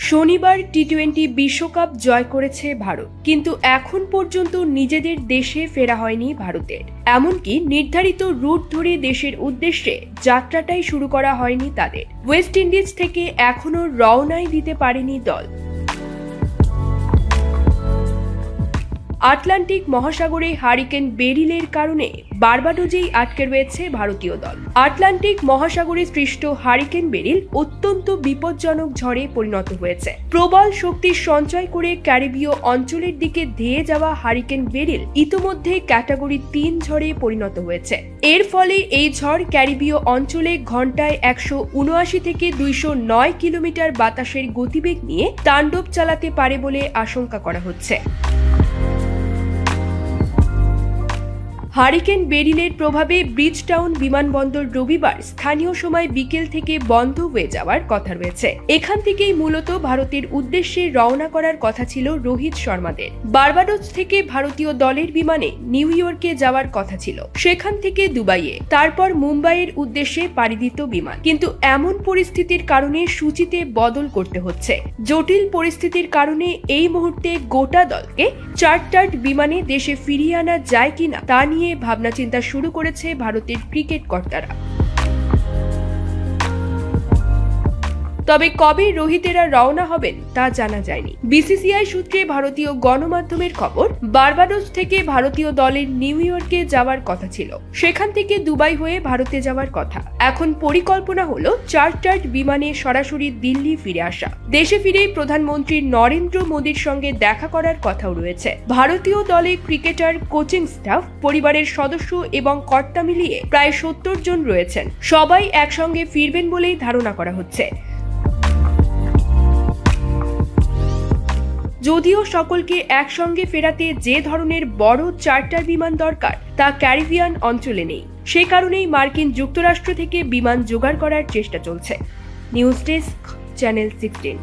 শনিবার টি-20 বিশ্বকাপ জয় করেছে ভারত, কিন্তু এখন পর্যন্ত নিজেদের দেশে ফেরা হয়নি ভারতের। এমনকি নির্ধারিত রুট ধরে দেশের উদ্দেশ্যে যাত্রাটাই শুরু করা হয়নি তাদের। ওয়েস্ট ইন্ডিজ থেকে এখনো রওনাই দিতে পারেনি দল। আটলান্টিক মহাসাগরে হারিকেন বেরিলের কারণে বারবাডোজেই আটকে রয়েছে ভারতীয় দল। আটলান্টিক মহাসাগরে সৃষ্ট হারিকেন বেরিল অত্যন্ত বিপজ্জনক ঝড়ে পরিণত হয়েছে। প্রবল শক্তির সঞ্চয় করে ক্যারিবীয় অঞ্চলের দিকে ধেয়ে যাওয়া হারিকেন বেরিল ইতোমধ্যে ক্যাটাগরি 3 ঝড়ে পরিণত হয়েছে। এর ফলে এই ঝড় ক্যারিবীয় অঞ্চলে ঘন্টায় 179 থেকে 209 কিলোমিটার বাতাসের গতিবেগ নিয়ে তাণ্ডব চালাতে পারে বলে আশঙ্কা করা হচ্ছে। হারিকেন বেরিলের প্রভাবে ব্রিজটাউন বিমানবন্দর রবিবার স্থানীয় সময় বিকেল থেকে বন্ধ হয়ে যাওয়ার কথা রয়েছে। এখান থেকেই মূলত ভারতের উদ্দেশ্যে রওনা করার কথা ছিল রোহিত শর্মাদের। বারবাডোস থেকে ভারতীয় দলের বিমানে নিউ ইয়র্কে যাওয়ার কথা ছিল, সেখান থেকে দুবাইয়ে, তারপর মুম্বাইয়ের উদ্দেশ্যে পাড়ি দিত বিমান। কিন্তু এমন পরিস্থিতির কারণে সূচিতে বদল করতে হচ্ছে। জটিল পরিস্থিতির কারণে এই মুহূর্তে গোটা দলকে চার্টার্ড বিমানে দেশে ফিরিয়ে আনা যায় কিনা তা নিয়ে ভাবনা চিন্তা শুরু করেছে ভারতের ক্রিকেট কর্তারা। তবে কবে রোহিতেরা রওনা হবেন তা জানা যায়নি। বিসিসিআই সূত্রে ভারতীয় গণমাধ্যমের খবর, বারবাডোস থেকে ভারতীয় দলের নিউ ইয়র্কে যাওয়ার কথা ছিল, সেখান থেকে দুবাই হয়ে ভারতে যাওয়ার কথা। এখন পরিকল্পনা হলো চার্টার্ড বিমানে সরাসরি দিল্লি ফিরে আসা। দেশে ফিরেই প্রধানমন্ত্রী নরেন্দ্র মোদীর সঙ্গে দেখা করার কথাও রয়েছে। ভারতীয় দলে ক্রিকেটার, কোচিং স্টাফ, পরিবারের সদস্য এবং কর্তা মিলিয়ে প্রায় 70 জন রয়েছেন। সবাই একসঙ্গে ফিরবেন বলেই ধারণা করা হচ্ছে। যদিও সকলকে একসঙ্গে ফেরাতে যে ধরনের বড় চার্টার বিমান দরকার তা ক্যারিবিয়ান অঞ্চলে নেই। সে কারণেই মার্কিন যুক্তরাষ্ট্র থেকে বিমান জোগাড় করার চেষ্টা চলছে। News desk, channel 16।